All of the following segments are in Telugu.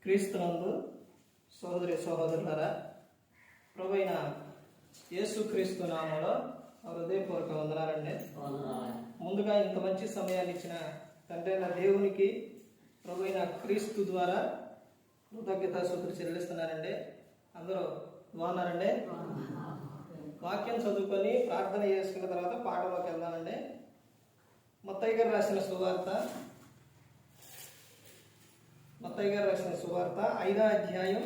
క్రీస్తునందు సహోదరి సహోదరులారా, ప్రభువైన యేసుక్రీస్తు నామములో హృదయపూర్వక వందనాలండి. ముందుగా ఇంత మంచి సమయాన్ని ఇచ్చిన తండ్రి అయిన దేవునికి ప్రభువైన క్రీస్తు ద్వారా కృతజ్ఞతాస్తుతులు చెల్లిస్తున్నానండి. అందరూ బాగున్నారండి? వాక్యం చదువుకొని ప్రార్థన చేసుకున్న తర్వాత పాటలోకి వెళ్దామండి. మత్తయి గారు రాసిన సువార్త 5వ అధ్యాయం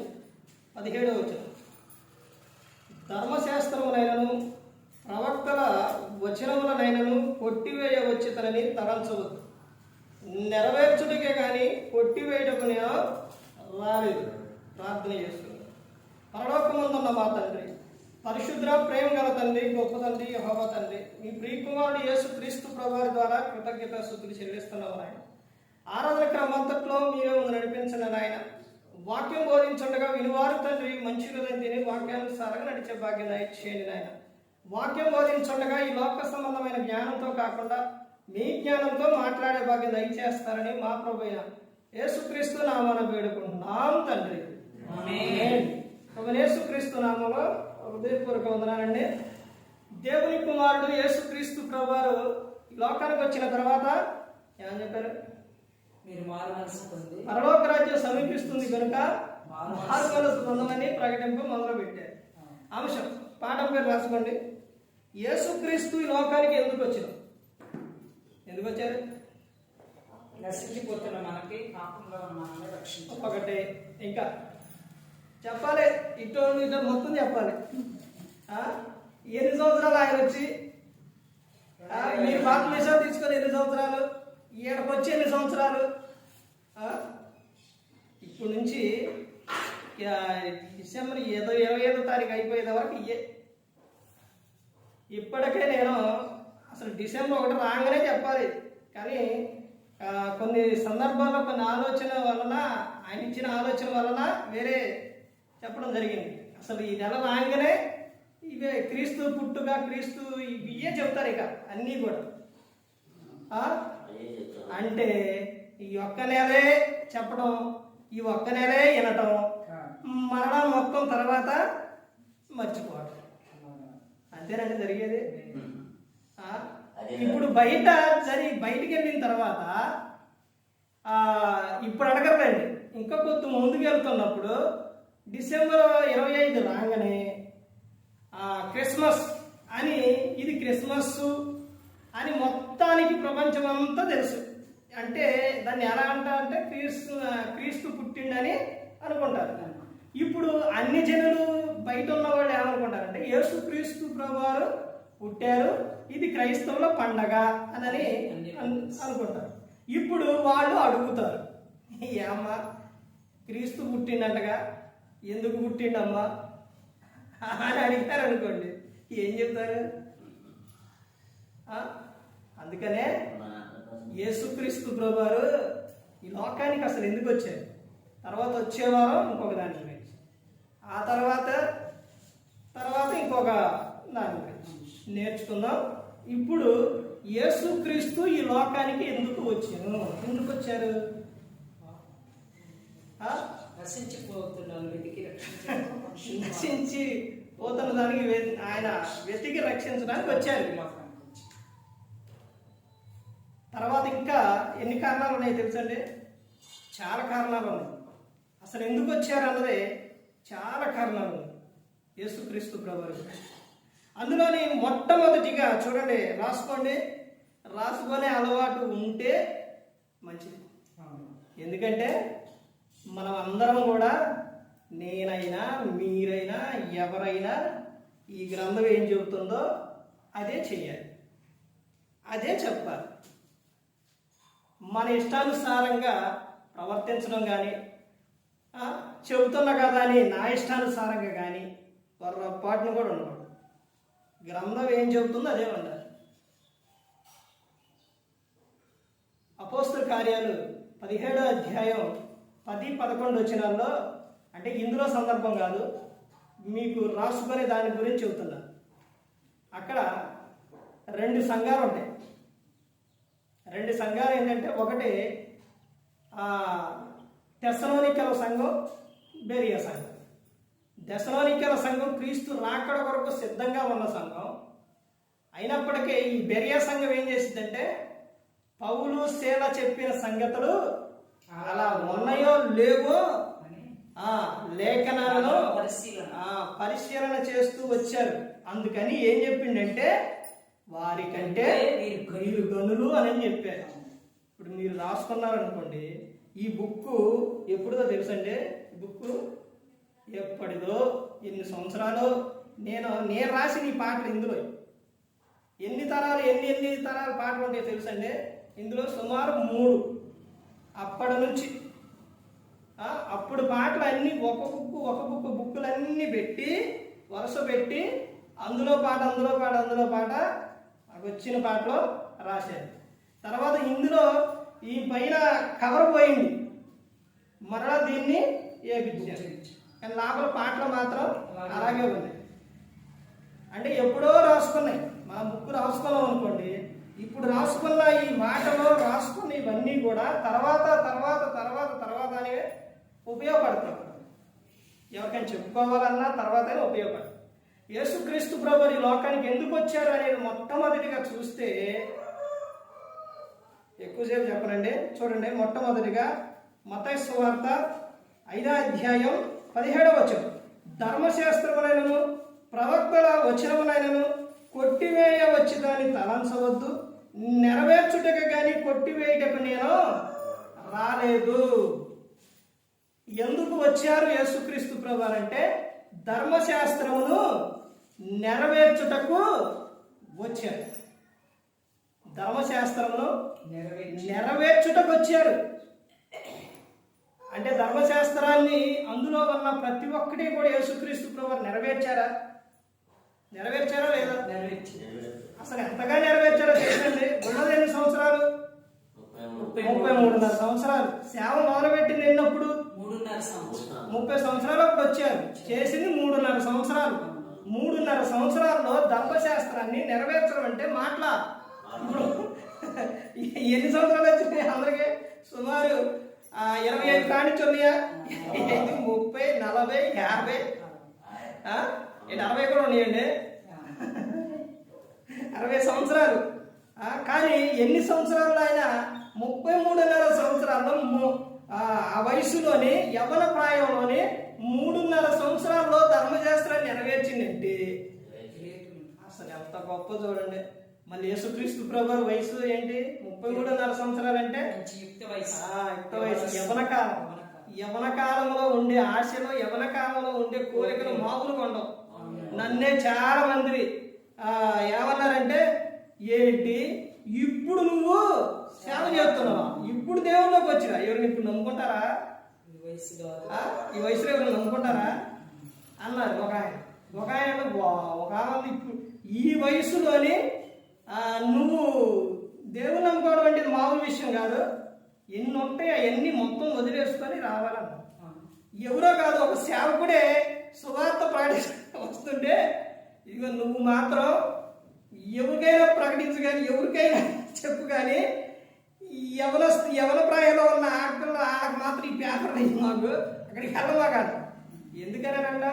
17వ వచనం. ధర్మశాస్త్రములైనను ప్రవక్తల వచనములనైనను కొట్టివేయవచ్చుతనని తలంచవద్దు, నెరవేర్చుటకే కానీ కొట్టివేయటకు నేను రాలేదు. ప్రార్థన చేస్తున్నాను. పరలోకమందున్న మా తండ్రి, పరిశుద్ర ప్రేమ గల తండ్రి, గొప్ప తండ్రి, యెహోవా తండ్రి, మీ ప్రియకుమారుడు యేసుక్రీస్తు ప్రభువారి ద్వారా కృతజ్ఞతాస్తుతులు చెల్లిస్తున్నాము నాయన. ఆరాధన క్రమంతట్లో మీరే ముందు నడిపించండి నాయన. వాక్యం బోధించుండగా వినివారు తండ్రి మంచి హృదయం తిని వాక్యానుసారంగా నడిచే భాగ్యం దయచేయండి నాయన. వాక్యం బోధించుండగా ఈ లోక సంబంధమైన జ్ఞానంతో కాకుండా మీ జ్ఞానంతో మాట్లాడే భాగ్యం దయచేస్తారని మా ప్రభువైన యేసుక్రీస్తు నామమున వేడుకుంటున్నాం తండ్రి. యేసుక్రీస్తు నామములో హృదయపూర్వక వందనాలండి. దేవుని కుమారుడు యేసుక్రీస్తు ప్రభువారు ఈ లోకానికి వచ్చిన తర్వాత ఏమని చెప్పారు? పరలోక రాజ్యం సమీపిస్తుంది కనుక మారు పొందమని ప్రకటింపు మొదలు పెట్టారు. అంశం పాఠం పేరు రాసుకోండి. యేసుక్రీస్తు ఈ లోకానికి ఎందుకు వచ్చారు? ఎందుకు వచ్చారు? నశించిపోతున్న మనకి, పాపంలో ఉన్న మనల్ని రక్షించాలి. ఒకటే ఇంకా చెప్పాలి, ఇటు మొత్తం చెప్పాలి. ఎన్ని సంవత్సరాలు ఆయన వచ్చి, మీరు బాప్తిసం తీసుకొని ఎన్ని సంవత్సరాలు, ఈయనకు వచ్చి ఎన్ని సంవత్సరాలు, ఇప్పుడు నుంచి డిసెంబర్ 25వ తారీఖు అయిపోయేది వరకు ఇప్పటికే నేను అసలు డిసెంబర్ 1 రాగానే చెప్పాలి, కానీ కొన్ని సందర్భాల్లో కొన్ని ఆలోచన వలన, ఆయన ఇచ్చిన ఆలోచన వలన వేరే చెప్పడం జరిగింది. అసలు ఈ నెల రాగానే ఇవే క్రీస్తు పుట్టుక, క్రీస్తు ఇవే చెప్తారు. ఇక అన్నీ కూడా అంటే ఈ ఒక్క నెలే చెప్పడం, ఈ ఒక్క నెలే వినటం, మరణం మొత్తం తర్వాత మర్చిపోవటం, అంతేనండి జరిగేది. ఇప్పుడు బయటికి వెళ్ళిన తర్వాత ఇప్పుడు అడగరండి, ఇంకా కొద్ది ముందుకు వెళ్తున్నప్పుడు డిసెంబర్ 25 రాగానే క్రిస్మస్ అని, ఇది క్రిస్మస్ అని మొత్తానికి ప్రపంచం అంతా తెలుసు. అంటే దాన్ని ఎలా అంటారంటే క్రీస్తు పుట్టిండని అనుకుంటారు. ఇప్పుడు అన్ని జనులు బయట ఉన్న వాళ్ళు ఏమనుకుంటారంటే యేసుక్రీస్తు ప్రభువారు పుట్టారు, ఇది క్రైస్తవుల పండగ అని అనుకుంటారు. ఇప్పుడు వాళ్ళు అడుగుతారు, ఏమ్మా క్రీస్తు పుట్టిండంటగా, ఎందుకు పుట్టిండమ్మా అని అడిగారు అనుకోండి, ఏం చెప్తారు? అందుకనే యేసుక్రీస్తు ప్రభువారు ఈ లోకానికి అసలు ఎందుకు వచ్చారు, తర్వాత వచ్చేవారు ఇంకొక దాని గురించి, ఆ తర్వాత ఇంకొక దాని గురించి నేర్చుకుందాం. ఇప్పుడు యేసుక్రీస్తు ఈ లోకానికి ఎందుకు వచ్చారు? నశించి పోతున్న దానికి ఆయన వెతికి రక్షించడానికి వచ్చారు. తర్వాత ఇంకా ఎన్ని కారణాలు ఉన్నాయి తెలుసండి? చాలా కారణాలు ఉన్నాయి. అసలు ఎందుకు వచ్చారు అన్నదే చాలా కారణాలు ఉన్నాయి యేసుక్రీస్తు ప్రభువారు. అందులోని మొట్టమొదటిగా చూడండి, రాసుకునే అలవాటు ఉంటే మంచిది. ఎందుకంటే మనం అందరం కూడా, నేనైనా మీరైనా ఎవరైనా ఈ గ్రంథం ఏం చెబుతుందో అదే చెయ్యాలి, అదే చెప్పాలి. మన ఇష్టానుసారంగా ప్రవర్తించడం కానీ, చెబుతున్నా కదా అని నా ఇష్టానుసారంగా కానీ పొరపాటును కూడా ఉండకూడదు. గ్రంథం ఏం చెబుతుందో అదే ఉండాలి. అపోస్తలుల కార్యాలు 17వ అధ్యాయం 10-11 వచనాల్లో, అంటే ఇందులో సందర్భం కాదు, మీకు రాసుకునే దాని గురించి చెబుతున్నా. అక్కడ 2 సంఘాలు ఉంటాయి. 2 సంఘాలు ఏంటంటే, ఒకటి తెస్సలోనికల సంఘం, బెరియా సంఘం. తెస్సలోనికల సంఘం క్రీస్తు రాకడ కొరకు సిద్ధంగా ఉన్న సంఘం. అయినప్పటికీ ఈ బెరియా సంఘం ఏం చేసిందంటే పౌలు శీల చెప్పిన సంగతులు అలా ఉన్నాయో లేవో లేఖనాలను పరిశీలన చేస్తూ వచ్చారు. అందుకని ఏం చెప్పిండంటే వారికంటే వీరు గనులు అని చెప్పారు. ఇప్పుడు మీరు రాసుకున్నారనుకోండి, ఈ బుక్ ఎప్పుడుదో తెలుసండి. ఈ బుక్ ఎప్పటిదో, ఎన్ని సంవత్సరాలు నేను రాసిన ఈ పాటలు ఇందులో ఎన్ని తరాలు పాటలు ఉంటాయో తెలుసండి. ఇందులో సుమారు 3 అప్పటి నుంచి అప్పుడు పాటలు అన్నీ ఒక బుక్కులన్నీ పెట్టి వరుస పెట్టి అందులో పాట వచ్చిన పాటలో రాశారు. తర్వాత ఇందులో ఈ పైన కవర్ పోయింది, మరలా దీన్ని వేయించారు. కానీ లోపల పాటలు మాత్రం అలాగే ఉన్నాయి. అంటే ఎప్పుడో రాసుకున్నాయి. మా బుక్ రాసుకున్నాం అనుకోండి, ఇప్పుడు రాసుకున్న ఈ మాటలో రాసుకున్న ఇవన్నీ కూడా తర్వాత అనేవి ఉపయోగపడతాయి. ఎవరికైనా చెప్పుకోవాలన్నా తర్వాత ఉపయోగపడతాయి. యేసుక్రీస్తు ప్రభువు ఈ లోకానికి ఎందుకు వచ్చారు అనేది మొట్టమొదటిగా చూస్తే, ఎక్కువసేపు చెప్పనండి, చూడండి. మొట్టమొదటిగా మత్తయి సువార్త 5వ అధ్యాయం 17వ వచనం, ధర్మశాస్త్రములైనను ప్రవక్తల వచనములైనను కొట్టివేయ వచ్చి దాన్ని తలంచవద్దు, నెరవేర్చుటకు కానీ కొట్టివేయటకు నేను రాలేదు. ఎందుకు వచ్చారు యేసుక్రీస్తు ప్రభువు అంటే ధర్మశాస్త్రమును నెరవేర్చుటకు వచ్చారు. ధర్మశాస్త్రమును నెరవేర్చుటకు వచ్చారు. అంటే ధర్మశాస్త్రాన్ని అందులో ఉన్న ప్రతి ఒక్కటి కూడా యేసుక్రీస్తు ప్రభువు నెరవేర్చారా లేదా? అసలు ఎంతగా నెరవేర్చారో తెలుసండి. ఉన్నది ఎన్ని సంవత్సరాలు? 33.5 సంవత్సరాలు. సేవ మొదలుపెట్టింది ఎన్నప్పుడు? 30 సంవత్సరాలు అప్పుడు వచ్చారు. చేసింది 3.5 సంవత్సరాలు. 3.5 సంవత్సరాల్లో ధర్మశాస్త్రాన్ని నెరవేర్చడం అంటే మాటలా? ఇప్పుడు ఎన్ని సంవత్సరాలు వచ్చినాయి అందరికీ? సుమారు 25 కానించి ఉన్నాయా? 30, 40, 50, 60 కూడా ఉన్నాయండి. 60 సంవత్సరాలు. కానీ ఎన్ని సంవత్సరాలు ఆయన 33.5 సంవత్సరాల్లో ఆ వయసులోని యవ్వన ప్రాయంలోని 3.5 సంవత్సరాల్లో ధర్మశాస్త్రాన్ని నెరవేర్చిందంటే అసలు ఎంత గొప్ప చూడండి. మళ్ళీ యేసుక్రీస్తు ప్రభువు వయసు ఏంటి? 33.5 సంవత్సరాలు అంటే యుక్త వయసు, యవ్వన కాలంలో ఉండే ఆశలు, యవ్వన కాలంలో ఉండే కోరికలు మామూలుగా ఉండవు. నన్నే చాలా మంది ఏమన్నారంటే, ఏంటి ఇప్పుడు నువ్వు సేవ చేస్తున్నావా, ఇప్పుడు దేవుళ్ళలోకి వచ్చినా, ఎవరిని ఇప్పుడు నమ్ముకుంటారా? ఈ వయసులో ఎవరిని నమ్ముకుంటారా అన్నారు ఒక ఆయన ఇప్పుడు ఈ వయసులోని నువ్వు దేవుని నమ్ముకోవడం అంటే మామూలు విషయం కాదు. ఎన్ని ఉంటాయి అవన్నీ మొత్తం వదిలేసుకొని రావాలన్న. ఎవరో కాదు, ఒక సేవకుడే సువార్త వస్తుంటే, ఇదిగో నువ్వు మాత్రం ఎవరికైనా ప్రకటించు కానీ, ఎవరికైనా చెప్పు కానీ, యవన ప్రాయంలో ఉన్న ఆడపిల్లలకు మాత్రం ఈ పేపర్ మాకు అక్కడికి వెళ్ళమా కాదు. ఎందుకనంట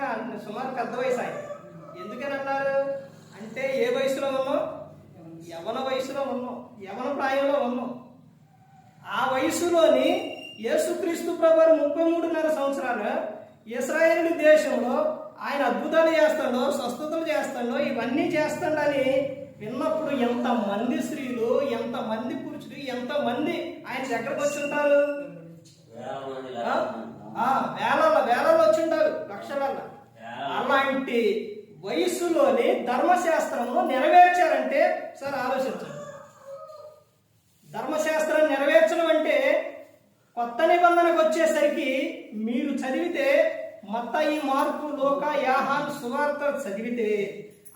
సుమారు పెద్ద వయసు ఆయన. ఎందుకనన్నారు అంటే ఏ వయసులో ఉన్నాం? యవన వయసులో ఉన్నాం, యవన ప్రాయంలో ఉన్నాం. ఆ వయసులోని యేసుక్రీస్తు ప్రభువు 33.5 సంవత్సరాలు ఇశ్రాయేలు దేశంలో ఆయన అద్భుతాలు చేస్తాడో, స్వస్థతలు చేస్తాడో, ఇవన్నీ చేస్తాడని విన్నప్పుడు ఎంతమంది స్త్రీలు, ఎంతమంది పురుషులు, ఎంతమంది ఆయన దగ్గరకు వచ్చి ఉంటారు? వేలలో వచ్చి ఉంటారు, లక్షలలో. అలాంటి వయసులోని ధర్మశాస్త్రము నెరవేర్చారంటే సార్ ఆలోచించండి. ధర్మశాస్త్రం నెరవేర్చడం అంటే కొత్త నిబంధనకు వచ్చేసరికి మీరు చదివితే మత్తయి, మార్కు, లూకా, యోహాను సువార్త చదివితే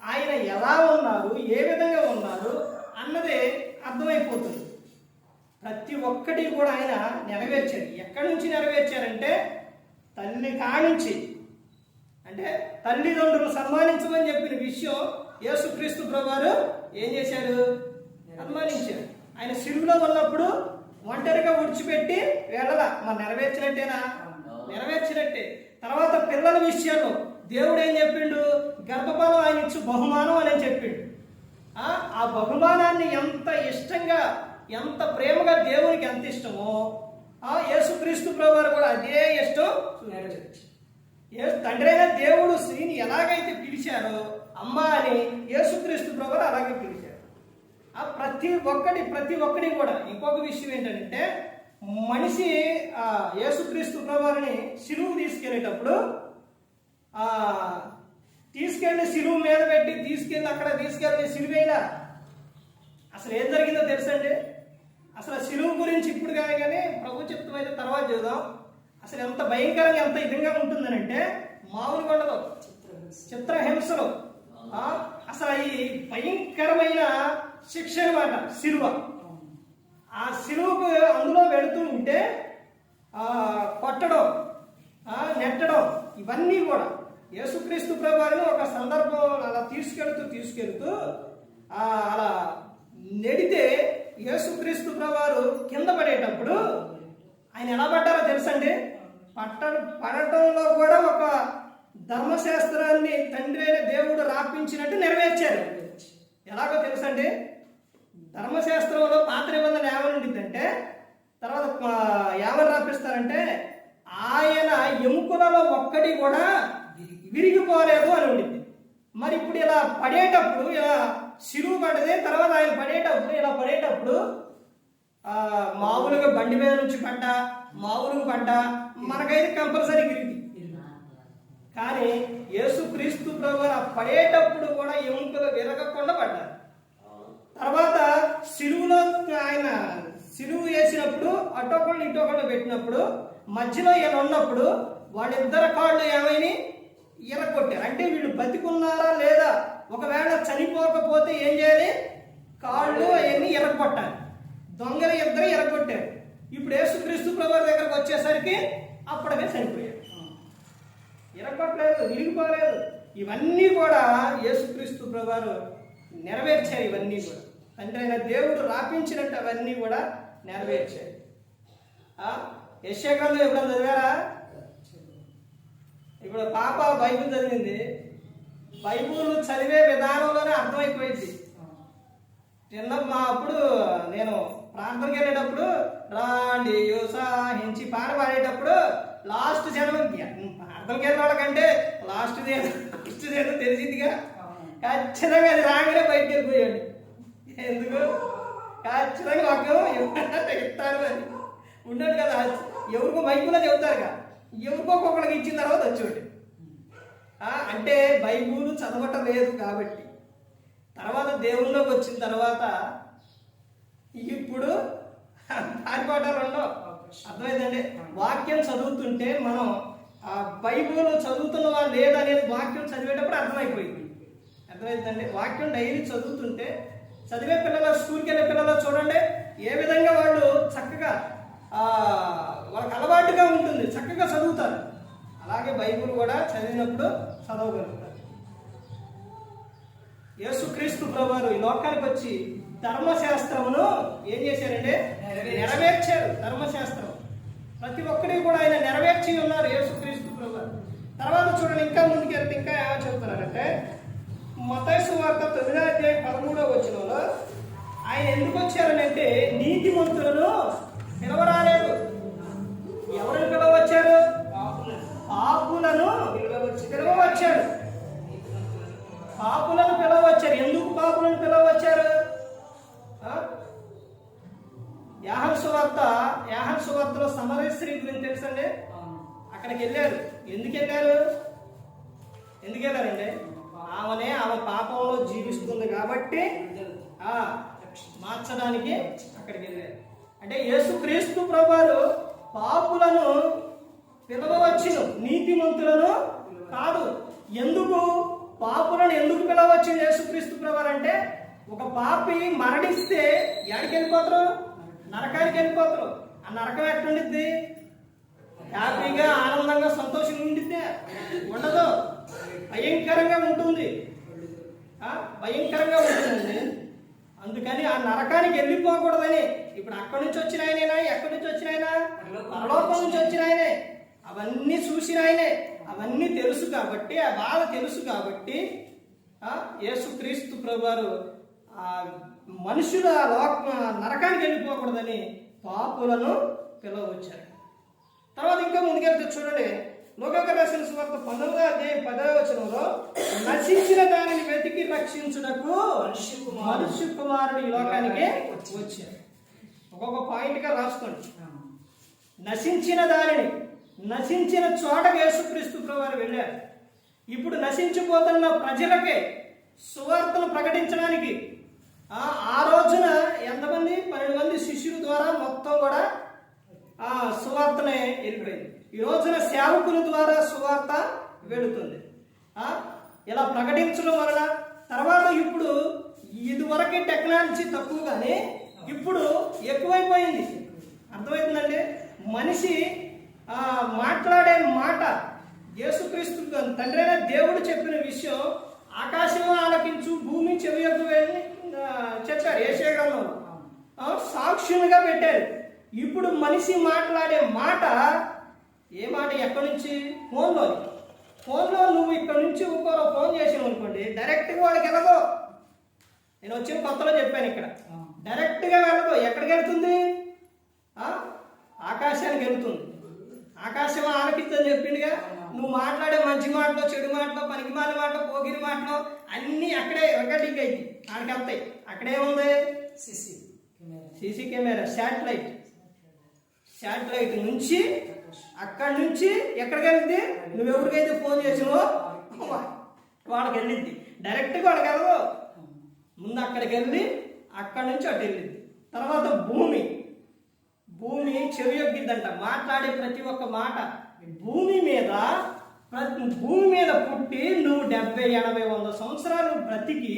ఆయన ఎలా ఉన్నారు, ఏ విధంగా ఉన్నారు అన్నదే అర్థమైపోతుంది. ప్రతి ఒక్కటి కూడా ఆయన నెరవేర్చారు. ఎక్కడి నుంచి నెరవేర్చారంటే తల్లి కానించి, అంటే తల్లిదండ్రులు సన్మానించమని చెప్పిన విషయం యేసుక్రీస్తు ప్రభువారు ఏం చేశారు? సన్మానించారు. ఆయన శిలువలో ఉన్నప్పుడు ఒంటరిగా విడిచిపెట్టి వెళ్ళలా. మరి నెరవేర్చినట్టేనా? నెరవేర్చినట్టే. తర్వాత పిల్లల విషయంలో దేవుడు ఏం చెప్పిండు? గర్భఫలం ఆయన ఇచ్చు బహుమానం అని చెప్పిండు. ఆ బహుమానాన్ని ఎంత ఇష్టంగా, ఎంత ప్రేమగా దేవునికి ఎంత ఇష్టమో యేసుక్రీస్తు ప్రభువారు కూడా అదే ఇష్టం తండ్రి అయిన దేవుడు స్త్రీని ఎలాగైతే పిలిచారో అమ్మ అని యేసుక్రీస్తు ప్రభువారు అలాగే పిలిచారు. ప్రతి ఒక్కటి కూడా. ఇంకొక విషయం ఏంటంటే మనిషి యేసుక్రీస్తు ప్రభువారిని సిలువు తీసుకెళ్ళేటప్పుడు తీసుకెళ్ళి సిలువు మీద పెట్టి తీసుకెళ్ళి సిలువేలా అసలు ఏం జరిగిందో తెలుసండి? అసలు సిలువు గురించి ఇప్పుడు కానీ ప్రభు చిత్తం అయితే తర్వాత చూద్దాం. అసలు ఎంత భయంకరంగా, ఎంత ఇదిగా ఉంటుందనంటే మామూలుగా ఉండదు. చిత్రహింసలు, అసలు ఈ భయంకరమైన శిక్ష అన్నమాట సిలువ. ఆ సిలువకు అందులో వెళుతూ ఉంటే కొట్టడం, నెట్టడం, ఇవన్నీ కూడా యేసుక్రీస్తు ప్రభువారిని ఒక సందర్భం అలా తీసుకెళ్తూ అలా నెడితే యేసుక్రీస్తు ప్రభువారు కింద పడేటప్పుడు ఆయన ఎలా పడ్డారో తెలుసండి? పడటంలో కూడా ఒక ధర్మశాస్త్రాన్ని తండ్రి అయిన దేవుడు రాపించినట్టు నెరవేర్చారు. ఎలాగో తెలుసండి? ధర్మశాస్త్రంలో పాత నిబంధన ఏమని ఉండిద్దంటే, తర్వాత ఏమని రాపిస్తారంటే ఆయన ఎముకలలో ఒక్కటి కూడా విరిగిపోలేదు అని ఉండింది. మరి ఇప్పుడు ఇలా పడేటప్పుడు, ఇలా సిలువు పడ్డది, తర్వాత ఆయన పడేటప్పుడు మామూలుగా బండి మీద నుంచి పడ్డా మనకైతే కంపల్సరీ విరిగి. కానీ యేసుక్రీస్తు ప్రభువారు పడేటప్పుడు కూడా ఎముకలు విరగకుండా పడ్డారు. తర్వాత ఆయన సిలువు వేసినప్పుడు అటొకళ్ళు ఇటొకళ్ళు పెట్టినప్పుడు మధ్యలో ఈయన ఉన్నప్పుడు వాళ్ళిద్దరు కాళ్ళు ఏమైనా ఎరగొట్టారు. అంటే వీళ్ళు బతికున్నారా లేదా, ఒకవేళ చనిపోకపోతే ఏం చేయాలి? కాళ్ళు అవన్నీ ఎరగొట్టాలి. దొంగలు ఇద్దరు ఎరగొట్టారు. ఇప్పుడు యేసుక్రీస్తు ప్రభువారి దగ్గరకు వచ్చేసరికి అప్పటికే చనిపోయారు. ఎరగొట్టలేదు, విరిగిపోలేదు. ఇవన్నీ కూడా యేసుక్రీస్తు ప్రభువారు నెరవేర్చారు. ఇవన్నీ కూడా తండ్రి అయిన దేవుడు రాపించినట్టు అవన్నీ కూడా నెరవేర్చారు. యెషయా గ్రంథం ఎప్పుడైనా చదివారా? ఇప్పుడు పాప బైబిల్ చదివింది. బైబిల్ చదివే విధానంలోనే అర్థమైపోయింది. అప్పుడు నేను ప్రాంతానికి వెళ్ళేటప్పుడు రాండి యోసాహించి పాట పాడేటప్పుడు లాస్ట్ జనం ప్రాంతానికి వెళ్ళిన వాళ్ళకంటే లాస్ట్ ఏదో తెలిసిందిగా. ఖచ్చితంగా అది రాగానే బయటకు వెళ్ళిపోయాడు. ఎందుకు? ఖచ్చితంగా ఒక ఇస్తారు అని ఉన్నాడు కదా. ఎవరికో బైబిల్లో చెబుతారుగా, ఎవరికో ఒక్కొక్కడికి ఇచ్చిన తర్వాత వచ్చాడు. అంటే బైబిల్ చదవటం లేదు కాబట్టి. తర్వాత దేవుళ్ళలోకి వచ్చిన తర్వాత ఇప్పుడు పారిపోవటాలు ఉండవు. అర్థమైందండి? వాక్యం చదువుతుంటే మనం బైబిల్ చదువుతున్నవా లేదనేది వాక్యం చదివేటప్పుడు అర్థమైపోయింది. అర్థమైందండి? వాక్యం డైలీ చదువుతుంటే చదివే పిల్లలు, స్కూల్కి వెళ్ళే పిల్లలు చూడండి ఏ విధంగా వాళ్ళు చక్కగా వాళ్ళకి అలవాటుగా ఉంటుంది, చక్కగా చదువుతారు. అలాగే బైబిల్ కూడా చదివినప్పుడు చదవగలుగుతారు. యేసుక్రీస్తు ప్రభువారు ఈ లోకానికి వచ్చి ధర్మశాస్త్రమును ఏం చేశారంటే నెరవేర్చారు. ధర్మశాస్త్రం ప్రతి ఒక్కరికి కూడా ఆయన నెరవేర్చి ఉన్నారు యేసుక్రీస్తు ప్రభువారు. తర్వాత చూడండి, ఇంకా ముందుకెళ్తే ఇంకా ఏమో చెబుతున్నారంటే మత్తయి సువార్త 9:13 ఆయన ఎందుకు వచ్చారనంటే నీతిమంతులను పిలవరాలేదు. ఎవరిని పిలవచ్చారు? పాపులను పిలవచ్చారు. పాపులను పిలవచ్చారు. ఎందుకు పాపులను పిలవచ్చారు? యోహాను సువార్తలో సమరయ స్త్రీ గురించి తెలుసండి. అక్కడికి వెళ్ళారు. ఎందుకు వెళ్ళారండి? ఆమె పాపంలో జీవిస్తుంది కాబట్టి మార్చడానికి అక్కడికి వెళ్ళారు. అంటే యేసుక్రీస్తు ప్రభువారు పాపులను పిలవచ్చును, నీతిమంతులను కాదు. ఎందుకు పాపులను ఎందుకు పిలవచ్చింది యేసుక్రీస్తు ప్రభువారు అంటే, ఒక పాపి మరణిస్తే ఎక్కడికి వెళ్ళిపోతారు? నరకానికి వెళ్ళిపోతారు. ఆ నరకం ఎట్లుండిద్ది? హ్యాపీగా, ఆనందంగా, సంతోషంగా ఉండిద్దే? ఉండదు. భయంకరంగా ఉంటుంది. భయంకరంగా ఉంటుందండి. అందుకని ఆ నరకానికి వెళ్ళిపోకూడదని ఇప్పుడు అక్కడి నుంచి వచ్చిన ఆయనేనా, ఎక్కడి నుంచి వచ్చిన ఆయన? పరలోకం నుంచి వచ్చిన ఆయనే. అవన్నీ చూసిన ఆయనే, అవన్నీ తెలుసు కాబట్టి, ఆ బాధ తెలుసు కాబట్టి యేసుక్రీస్తు ప్రభువారు మనుషుల నరకానికి వెళ్ళిపోకూడదని పాపులను పిలవచ్చారు. తర్వాత ఇంకా ముందుకెళ్తే చూడండి, లోకాకు రాసిన సువార్త 19వ అధ్యాయం 10వ వచనంలో నశించిన దానిని వెతికి రక్షించుటకు మనుష్య కుమారుడు ఈ లోకానికి వచ్చారు. ఒక్కొక్క పాయింట్ గా రాసుకోండి. నశించిన దానిని, నశించిన చోటకి యేసుక్రీస్తు ప్రభువారు వెళ్ళారు. ఇప్పుడు నశించిపోతున్న ప్రజలకే సువార్తను ప్రకటించడానికి ఆ రోజున ఎంతమంది? 12 మంది శిష్యుల ద్వారా మొత్తం కూడా సువార్తనే వెళ్ళిపోయింది. ఈ రోజున సేవకుల ద్వారా సువార్త వెళుతుంది. ఇలా ప్రకటించడం వలన తర్వాత ఇప్పుడు ఇదివరకే టెక్నాలజీ తక్కువ కానీ ఇప్పుడు ఎక్కువైపోయింది. అర్థమవుతుందండి? మనిషి మాట్లాడే మాట యేసుక్రీస్తు తండ్రి అయిన దేవుడు చెప్పిన విషయం ఆకాశం ఆలకించు, భూమి చెవియొగ్గు వెళ్ళి చెప్పారు యెషయా గ్రంథంలో, సాక్షులుగా పెట్టారు. ఇప్పుడు మనిషి మాట్లాడే మాట, ఏ మాట? ఎక్కడి నుంచి? ఫోన్లో నువ్వు ఇక్కడ నుంచి ఇంకోరో ఫోన్ చేసావు అనుకోండి, డైరెక్ట్గా వాడికి వెళ్ళదు. నేను వచ్చిన కొత్తలో చెప్పాను, ఇక్కడ డైరెక్ట్గా వెళ్ళదు. ఎక్కడికి వెళ్తుంది? ఆకాశానికి వెళ్తుంది. ఆకాశం ఆలకించని చెప్పిండుగా. నువ్వు మాట్లాడే మంచి మాటలో, చెడు మాటలో, పనికిమాల మాటలో, పోగిరి మాటలో అన్నీ అక్కడే రికార్డింగ్ అయింది, ఆడికి వెళ్తాయి. అక్కడే ఉంది సీసీ కెమెరా, శాటిలైట్ నుంచి అక్కడి నుంచి ఎక్కడికి వెళ్తే నువ్వెవరికైతే ఫోన్ చేసావో వాళ్ళకి వెళ్ళింది. డైరెక్ట్గా వాడికి వెళ్ళదు. ముందు అక్కడికి వెళ్ళి అక్కడి నుంచి అటు వెళ్ళింది. తర్వాత భూమి చెవియొగ్గిద్దంట. మాట్లాడే ప్రతి ఒక్క మాట భూమి మీద పుట్టి నువ్వు 70, 80, 100 సంవత్సరాలు బ్రతికి,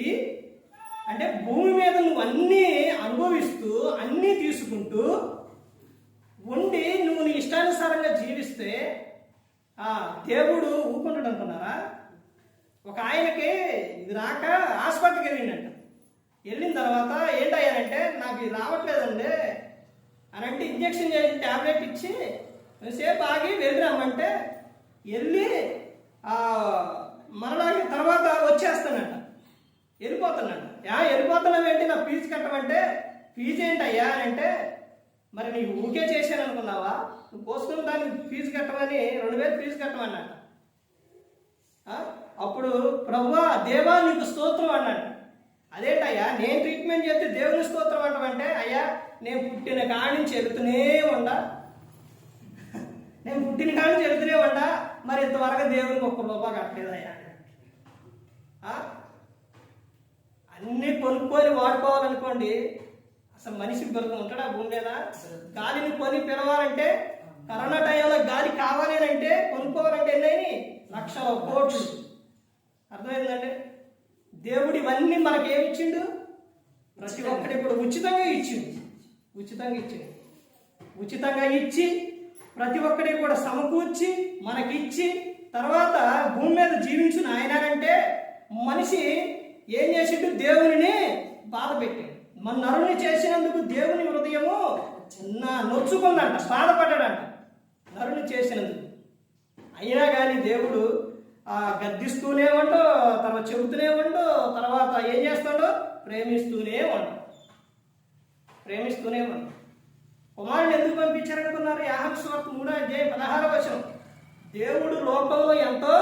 అంటే భూమి మీద నువ్వు అన్నీ అనుభవిస్తూ అన్నీ తీసుకుంటూ ఉండి నువ్వు నీ ఇష్టానుసారంగా జీవిస్తే దేవుడు ఊరుకుంటాడు అనుకున్నారా? ఒక ఆయనకి ఇది రాక హాస్పిటల్కి వెళ్ళిండంట. వెళ్ళిన తర్వాత ఏంటయ్యానంటే, నాకు ఇది రావట్లేదండి అని అంటే ఇంజక్షన్ చేసి ట్యాబ్లెట్ ఇచ్చి సేపు ఆగి వెళ్ళిరామంటే వెళ్ళి మరలాగి తర్వాత వచ్చేస్తానంట, వెళ్ళిపోతానంట. వెళ్ళిపోతున్నావేంటి, నా ఫీజు కట్టమంటే, ఫీజు ఏంటయ్యా అని అంటే, మరి నీకు ఊకే చేశాను అనుకున్నావా? నువ్వు పోసుకున్న దానికి ఫీజు కట్టమని 2000 ఫీజు కట్టమన్నట. అప్పుడు ప్రభువా దేవా నీకు స్తోత్రం అన్నాడు. అదేంటయ్యా, నేను ట్రీట్మెంట్ చేస్తే దేవుని స్తోత్రం అంటామంటే, అయ్యా నేను పుట్టిన కాడి నుంచి వెళుతూనే ఉండా, మరి ఇంతవరకు దేవునికి ఒక్క రూపాయి కట్టలేదయ్యా. అన్నీ కొనుక్కొని వాడుకోవాలనుకోండి, అసలు మనిషి బ్రతుకు ఉంటాడా భూమి మీద? గాలిని కొని పిలవాలంటే, కరోనా టైంలో గాలి కావాలి అంటే కొనుక్కోవాలంటే ఎన్నైనా లక్షల కోట్లు. అర్థమైందండి? దేవుడు ఇవన్నీ మనకేమిచ్చిండు? ప్రతి ఒక్కటి ఇప్పుడు ఉచితంగా ఇచ్చి ప్రతి ఒక్కటి కూడా సమకూర్చి మనకిచ్చి తర్వాత భూమి మీద జీవించిన ఆయన అంటే మనిషి ఏం చేసిండు? దేవుని బాధ పెట్టాడు. మన నరుని చేసినందుకు దేవుని హృదయము నొచ్చుకుందంట, బాధపడ్డాడంట నరుని చేసినందుకు. అయినా కానీ దేవుడు గద్దిస్తూనే ఉండు, తర్వాత చెబుతూనే ఉండు, తర్వాత ఏం చేస్తాడో ప్రేమిస్తూనే ఉండు. కుమారుని ఎందుకు పంపించారనుకున్నారు? యోహాను సువార్త 3వ అధ్యాయం 16వ వచనం, దేవుడు లోకంలో ఎంతో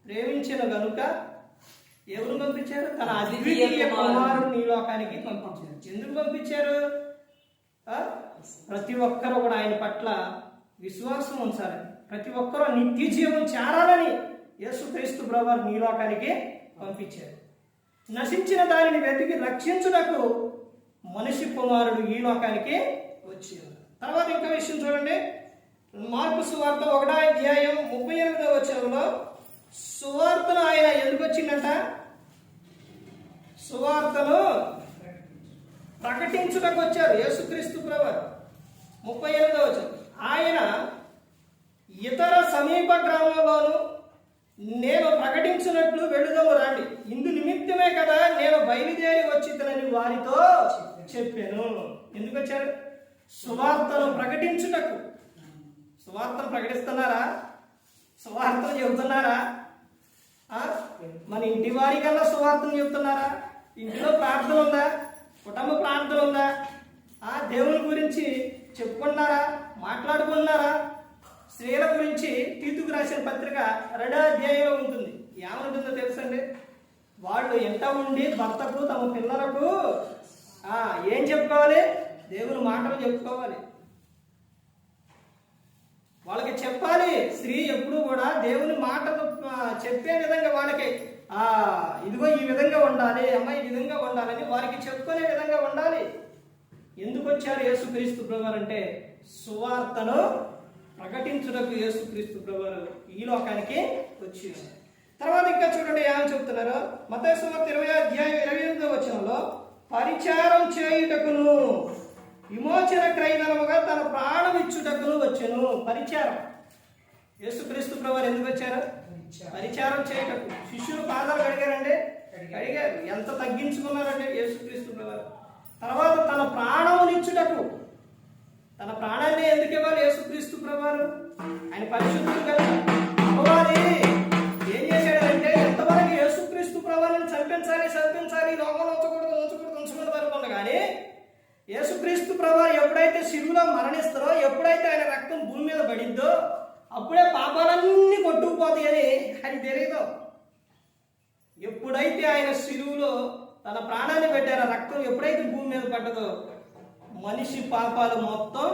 ప్రేమించిన గనుక ఎవరు పంపించారు? తన అద్వితీయ కుమారుని ఈ లోకానికి పంపించారు. ఎందుకు పంపించారు? ప్రతి ఒక్కరూ కూడా ఆయన పట్ల విశ్వాసం ఉంచాలని, ప్రతి ఒక్కరూ నిత్య జీవం చేరాలని యేసుక్రీస్తు ప్రభువారు నీ లోకానికి పంపించారు. నశించిన దానిని వెతికి రక్షించుటకు మనిషి కుమారుడు ఈ లోకానికి వచ్చారు. తర్వాత ఇంకా విషయం చూడండి, మార్కు సువార్త 1వ అధ్యాయం 38వ వచనంలో సువార్తను ఆయన ఎందుకు వచ్చిందంట? సువార్తను ప్రకటించుటకు వచ్చారు యేసుక్రీస్తు ప్రభువారు. 38వ వచనం, ఆయన ఇతర సమీప గ్రామంలోను నేను ప్రకటించినట్లు వెళ్ళుదము రండి, ఇందు నిమిత్తమే కదా నేను బయలుదేరి వచ్చితనని వారితో చెప్పాను. ఎందుకు వచ్చారు? సువార్తను ప్రకటించుటకు. సువార్తను ప్రకటిస్తున్నారా? సువార్తను చెబుతున్నారా? మన ఇంటి వారి కన్నా సువార్తను చెబుతున్నారా? ఇంటిలో ప్రార్థన ఉందా? కుటుంబ ప్రార్థన ఉందా? దేవుని గురించి చెప్పుకుంటున్నారా? మాట్లాడుకుంటున్నారా? స్త్రీల గురించి తీతుకు రాసిన పత్రిక 2వ అధ్యాయంలో ఉంటుంది. ఏమంటుందో తెలుసండి? వాళ్ళు ఎంట ఉండి భర్తకు తమ పిల్లలకు ఏం చెప్పుకోవాలి? దేవుని మాటలు చెప్పుకోవాలి. వాళ్ళకి చెప్పాలి. స్త్రీ ఎప్పుడు కూడా దేవుని మాటలు చెప్పే విధంగా వాళ్ళకి ఇదిగో ఈ విధంగా ఉండాలి, అమ్మాయి ఈ విధంగా ఉండాలని వారికి చెప్పుకునే విధంగా ఉండాలి. ఎందుకు వచ్చారు యేసుక్రీస్తు ప్రభువారు అంటే సువార్తను ప్రకటించుటకు యేసుక్రీస్తు ప్రభువారు ఈ లోకానికి వచ్చారు. తర్వాత ఇంకా చూడండి ఏమని చెప్తున్నారు? మత్తయి సువార్త 20వ అధ్యాయం 28వ వచనంలో పరిచారం చేయుటకును విమోచన క్రయధనముగా తన ప్రాణం ఇచ్చుటకును వచ్చెను. పరిచారం. యేసుక్రీస్తు ప్రభువారు ఎందుకు వచ్చారు? పరిచారం చేయటకు. శిష్యులు పాదాలు కడిగారండి, కడిగారు. ఎంత తగ్గించుకున్నారంటే యేసుక్రీస్తు ప్రభువారు. తర్వాత తన ప్రాణమునిచ్చుటకు. తన ప్రాణాన్ని ఎందుకు ఇవ్వాలి యేసుక్రీస్తు ప్రభువారు? ఆయన పరిశుద్ధుడు కదా. అపవాది ఏం చేశాడంటే ఎంతవరకు యేసుక్రీస్తు ప్రభువారిని చంపించాలి, లోకంలో ఉంచకూడదు అనుకున్నా కానీ యేసుక్రీస్తు ప్రభువారు ఎప్పుడైతే శిలువలో మరణిస్తారో, ఎప్పుడైతే ఆయన రక్తం భూమి మీద పడిద్దో అప్పుడే పాపాలన్నీ కొట్టుకుపోతాయని ఆయన తెలియదు. ఎప్పుడైతే ఆయన శిలువలో తన ప్రాణాన్ని పెట్టారో, రక్తం ఎప్పుడైతే భూమి మీద పడ్డదో మనిషి పాపాలు మొత్తం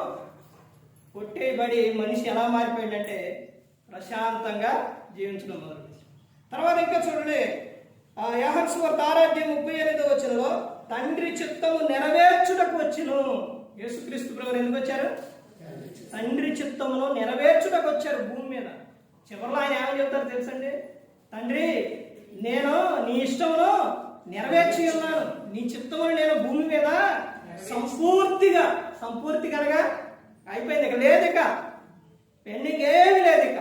కొట్టేయబడి మనిషి ఎలా మారిపోయిందంటే ప్రశాంతంగా జీవించడం మొదలు. తర్వాత ఇంకా చూడండి యోహాను సువార్త 6వ అధ్యాయం 38వ వచనంలో తండ్రి చిత్తము నెరవేర్చుటకు వచ్చెను. యేసుక్రీస్తు ప్రభువారు ఎందుకు వచ్చారు? తండ్రి చిత్తమును నెరవేర్చుటకు వచ్చారు భూమి మీద. చివరిలో ఆయన ఏమని చెప్తారు తెలుసండి? తండ్రి, నేను నీ ఇష్టమును నెరవేర్చి ఉన్నాను. నీ చిత్తమును నేను భూమి మీద సంపూర్తిగా అయిపోయింది. ఇక లేదు, ఇక పెండింగ్ ఏమి లేదు. ఇక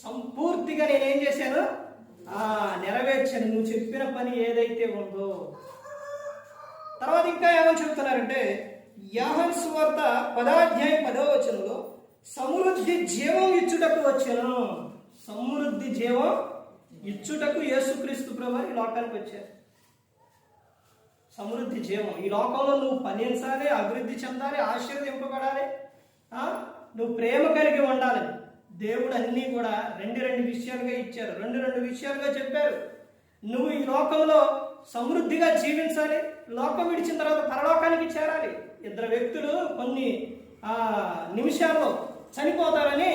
సంపూర్తిగా నేనేం చేశాను? నెరవేర్చాను. నువ్వు చెప్పిన పని ఏదైతే ఉందో. తర్వాత ఇంకా ఏమని చెప్తున్నారంటే యోహాను సువార్త 10వ అధ్యాయం 10వ వచనంలో సమృద్ధి జీవం ఇచ్చుటకు వచ్చాను. సమృద్ధి జీవం ఇచ్చుటకు యేసుక్రీస్తు ప్రభువారు ఈ లోకానికి వచ్చారు. సమృద్ధి జీవం. ఈ లోకంలో నువ్వు ఫలించాలి, అభివృద్ధి చెందాలి, ఆశీర్వదింపబడాలి, నువ్వు ప్రేమ కలిగి ఉండాలి. దేవుడు అన్నీ కూడా రెండు విషయాలుగా ఇచ్చారు, రెండు విషయాలుగా చెప్పారు. నువ్వు ఈ లోకంలో సమృద్ధిగా జీవించాలి, లోకం విడిచిన తర్వాత పరలోకానికి చేరాలి. ఇద్దరు వ్యక్తులు కొన్ని నిమిషాల్లో చనిపోతారని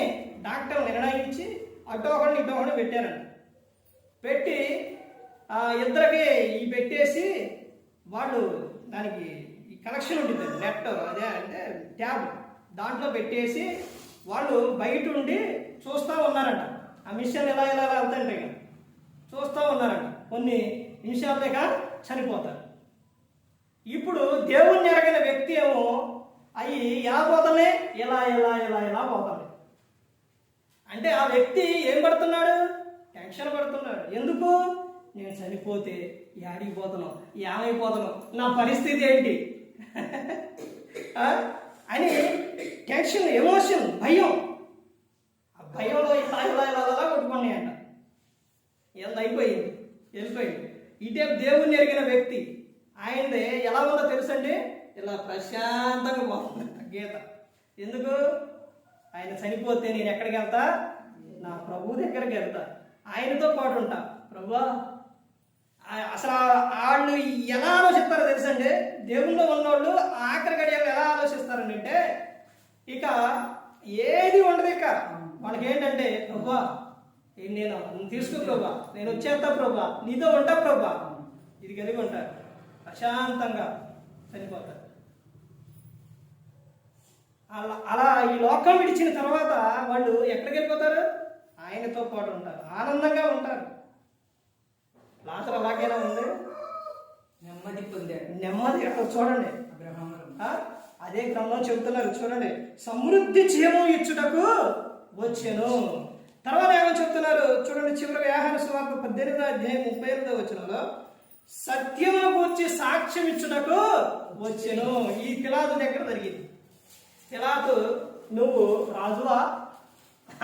డాక్టర్ నిర్ణయించి అటో ఒకడిని ఇటో ఒకటి పెట్టారండి. పెట్టి ఇద్దరికి పెట్టేసి వాళ్ళు దానికి ఈ కనెక్షన్ ఉంటుంది, నెట్ అదే అంటే ట్యాబ్, దాంట్లో పెట్టేసి వాళ్ళు బయట ఉండి చూస్తూ ఉన్నారంట. ఆ మిషన్ ఎలా వెళ్తుంటే చూస్తూ ఉన్నారంట. కొన్ని నిమిషాలే చనిపోతారు. ఇప్పుడు దేవుణ్ణి ఎరగిన వ్యక్తి ఏమో అవి ఎలా పోతానే ఇలా పోతాయి. అంటే ఆ వ్యక్తి ఏం పడుతున్నాడు? టెన్షన్ పడుతున్నాడు. ఎందుకు? నేను చనిపోతే యాడికి పోతాను, ఏమైపోతాను, నా పరిస్థితి ఏంటి అని టెన్షన్, ఎమోషన్, భయం. ఆ భయంలో ఇలా కొట్టుకున్నాయంట. ఎంత అయిపోయింది, వెళ్ళిపోయింది. ఇదే దేవుణ్ణి ఎరిగిన వ్యక్తి ఆయనదే ఎలా ఉందో తెలుసండి? ఇలా ప్రశాంతంగా పోతుంది గీత. ఎందుకు? ఆయన చనిపోతే నేను ఎక్కడికి వెళ్తా? నా ప్రభు దగ్గరికి వెళ్తా, ఆయనతో పాటు ఉంటా. ప్రభువా, అసలు వాళ్ళు ఎలా ఆలోచిస్తారో తెలుసండి? దేవుల్లో ఉన్నోళ్ళు ఆఖరి గడియలు ఎలా ఆలోచిస్తారండి అంటే ఇక ఏది ఉండదు. ఇక వాళ్ళకి ఏంటంటే ప్రభువా నేను తీసుకో ప్రభా, నేను వచ్చేస్తా ప్రభా, నీతో ఉంటా ప్రభా, ఇది కలిగి ఉంటారు. ప్రశాంతంగా చనిపోతారు. అలా ఈ లోకం విడిచిన తర్వాత వాళ్ళు ఎక్కడికి వెళ్ళిపోతారు? ఆయనతో పాటు ఉంటారు, ఆనందంగా ఉంటారు. లాజరు అలాగైనా ఉంది, నెమ్మది పొందాడు. నెమ్మది. అక్కడ చూడండి, అదే గ్రంథం చెబుతున్నారు చూడండి, సమృద్ధి జీవం ఇచ్చుటకు వచ్చెను. తర్వాత ఏమని చెప్తున్నారు చూడండి, చివరికి యోహాను సువార్త 18వ అధ్యాయం 38వ వచనంలో సత్యమును గూర్చి సాక్ష్యం ఇచ్చుటకు వచ్చెను. ఈ పిలాతు దగ్గర జరిగింది. పిలాతు నువ్వు రాజువా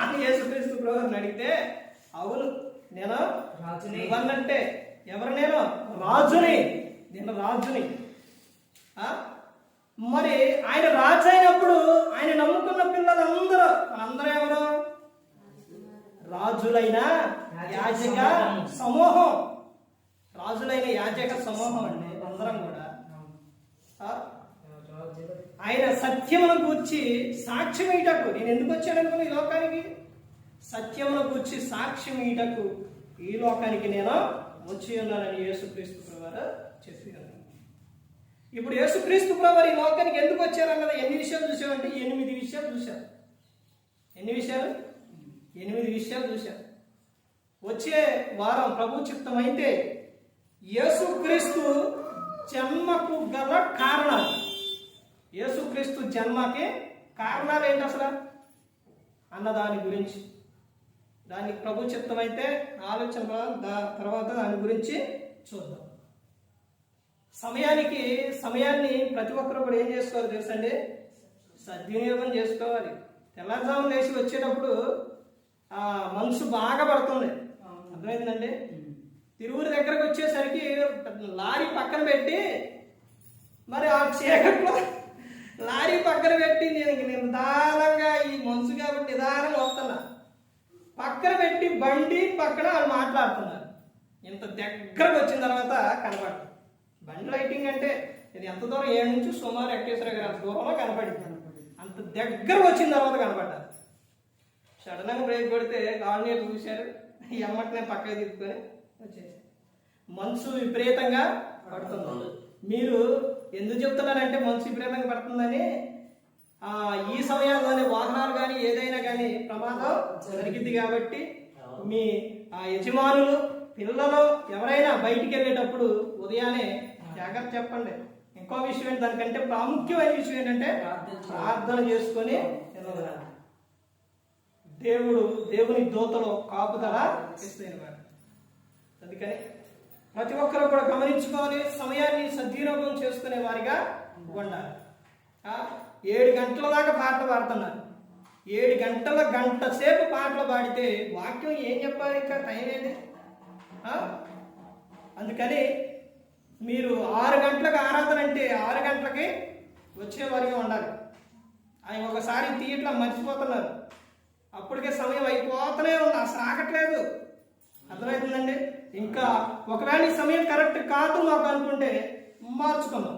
అని యేసుక్రీస్తు ప్రభువుని అడిగితే, అవును నేను రాజుని. ఇవన్నంటే ఎవరు? నేను రాజుని, నేను రాజుని. మరి ఆయన రాజు అయినప్పుడు ఆయన నమ్ముకున్న పిల్లలందరూ మనందరూ ఎవరు? రాజులైన యాజక సమూహం. రాజులైన యాజక సమూహం అండి అందరం కూడా. ఆయన సత్యమును గూర్చి సాక్ష్యం ఇయ్యటకు, నేను ఎందుకు వచ్చాననుకున్నా ఈ లోకానికి? సత్యమును గూర్చి సాక్ష్యం ఇయ్యటకు ఈ లోకానికి నేను వచ్చి ఉన్నానని యేసుక్రీస్తు ప్రభువారు చెప్పారు. ఇప్పుడు యేసుక్రీస్తు ప్రభువారు ఈ లోకానికి ఎందుకు వచ్చారన్నది ఎన్ని విషయాలు చూసామంటే 8 విషయాలు చూశారు. ఎన్ని విషయాలు? 8 విషయాలు చూశారు. వచ్చే వారం ప్రభు చిత్తం అయితే యేసుక్రీస్తు జన్మకు గల కారణాలు, యేసుక్రీస్తు జన్మకి కారణాలు ఏంటి అసలు అన్న దాని గురించి, దానికి ప్రభు చిత్తం అయితే ఆలోచన తర్వాత దాని గురించి చూద్దాం. సమయాన్ని ప్రతి ఒక్కరు కూడా ఏం చేసుకోవాలి తెలుసండి? సద్వినియోగం చేసుకోవాలి. తెల్లవారుజామున లేచి వచ్చేటప్పుడు మనసు బాగా పడుతుంది, అర్థమైందండి. తిరువురు దగ్గరకు వచ్చేసరికి లారీ పక్కన పెట్టి, మరి ఆ చీకట్లో లారీ పక్కన పెట్టి నేను నిదానంగా, ఈ మనసు కాబట్టి నిదానంగా వస్తున్నా, పక్కన పెట్టి బండి పక్కన వాళ్ళు మాట్లాడుతున్నారు. ఇంత దగ్గరకు వచ్చిన తర్వాత కనపడదు. బండి లైటింగ్ అంటే ఇది ఎంత దూరం? 7 నుంచి సుమారు ఎక్కేశ్వర గారు దూరంలో కనపడింది. అంత దగ్గర వచ్చిన తర్వాత కనపడ్డారు. సడన్గా బ్రేక్ కొడితే కాలనీ చూశారు, ఈ అమ్మటినే పక్కకి తిప్పుకొని వచ్చేసి మనసు విపరీతంగా పడుతుంది. మీరు ఎందుకు చెప్తున్నారంటే మనసు విపరీతంగా పడుతుందని, ఈ సమయాల్లోనే వాహనాలు కానీ ఏదైనా కానీ ప్రమాదం జరిగింది కాబట్టి మీ యజమానులు పిల్లలు ఎవరైనా బయటికి వెళ్ళేటప్పుడు ఉదయాన్నే జాగ్రత్త చెప్పండి. ఇంకో విషయం ఏంటి, దానికంటే ప్రాముఖ్యమైన విషయం ఏంటంటే ప్రార్థన చేసుకొని వెళ్ళాలి. దేవుని దూతలో కాపుదల ఇస్తాయి. అందుకని ప్రతి ఒక్కరు కూడా గమనించుకోవాలి, సమయాన్ని సద్వినియోగం చేసుకునే వారిగా ఉండాలి. 7 గంటల దాకా పాటలు పాడుతున్నారు. 7 గంట సేపు పాటలు పాడితే వాక్యం ఏం చెప్పాలి? ఇంకా టైం ఏది? అందుకని మీరు 6 గంటలకు ఆరాధన అంటే 6 గంటలకి వచ్చేవారిగా ఉండాలి. ఆయన ఒకసారి తీయట్లా మర్చిపోతున్నారు, అప్పటికే సమయం అయిపోతూనే ఉంది, అసలు ఆగట్లేదు. అర్థమవుతుందండి. ఇంకా ఒకవేళ ఈ సమయం కరెక్ట్ కాదు మాకు అనుకుంటే మార్చుకుందాం,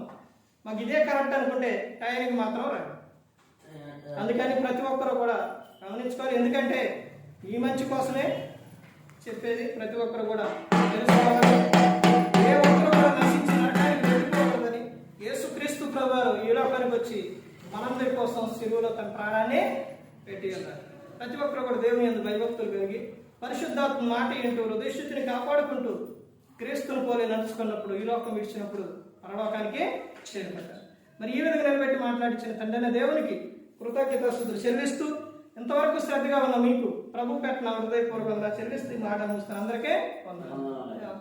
మాకు ఇదే కరెక్ట్ అనుకుంటే టైంకి మాత్రం రండి. అందుకని ప్రతి ఒక్కరు కూడా గమనించుకోవాలి. ఎందుకంటే ఈ మంచి కోసమే చెప్పేది. ప్రతి ఒక్కరు కూడా తెలుసుకోవాలి. ఏ ఒక్కరు కూడా నశించి నరకానికి వెళ్ళిపోకూడదని యేసుక్రీస్తు ప్రభువారు ఈ లోకానికి వచ్చి మనందరి కోసం శిలువలో తన ప్రాణాన్ని పెట్టి ఉన్నారు. ప్రతి ఒక్కరు కూడా దేవుని యందు భయభక్తులు కలిగి పరిశుద్ధాత్మ మాట ఏంటూ హృదయశుద్ధిని కాపాడుకుంటూ క్రీస్తుని పోలే నడుచుకున్నప్పుడు ఈ లోకం విడిచినప్పుడు పరలోకానికి చేరుకుంటారు. మరి ఈ విధంగా నిలబెట్టి మాట్లాడించిన తండ్రి దేవునికి కృతజ్ఞతాస్తుతులు చెల్లిస్తూ, ఎంతవరకు శ్రద్ధగా ఉన్న మీకు ప్రభు పెట్టిన హృదయపూర్వకంగా చెల్లిస్తూ మాట ముస్తాను. అందరికీ వందనాలు.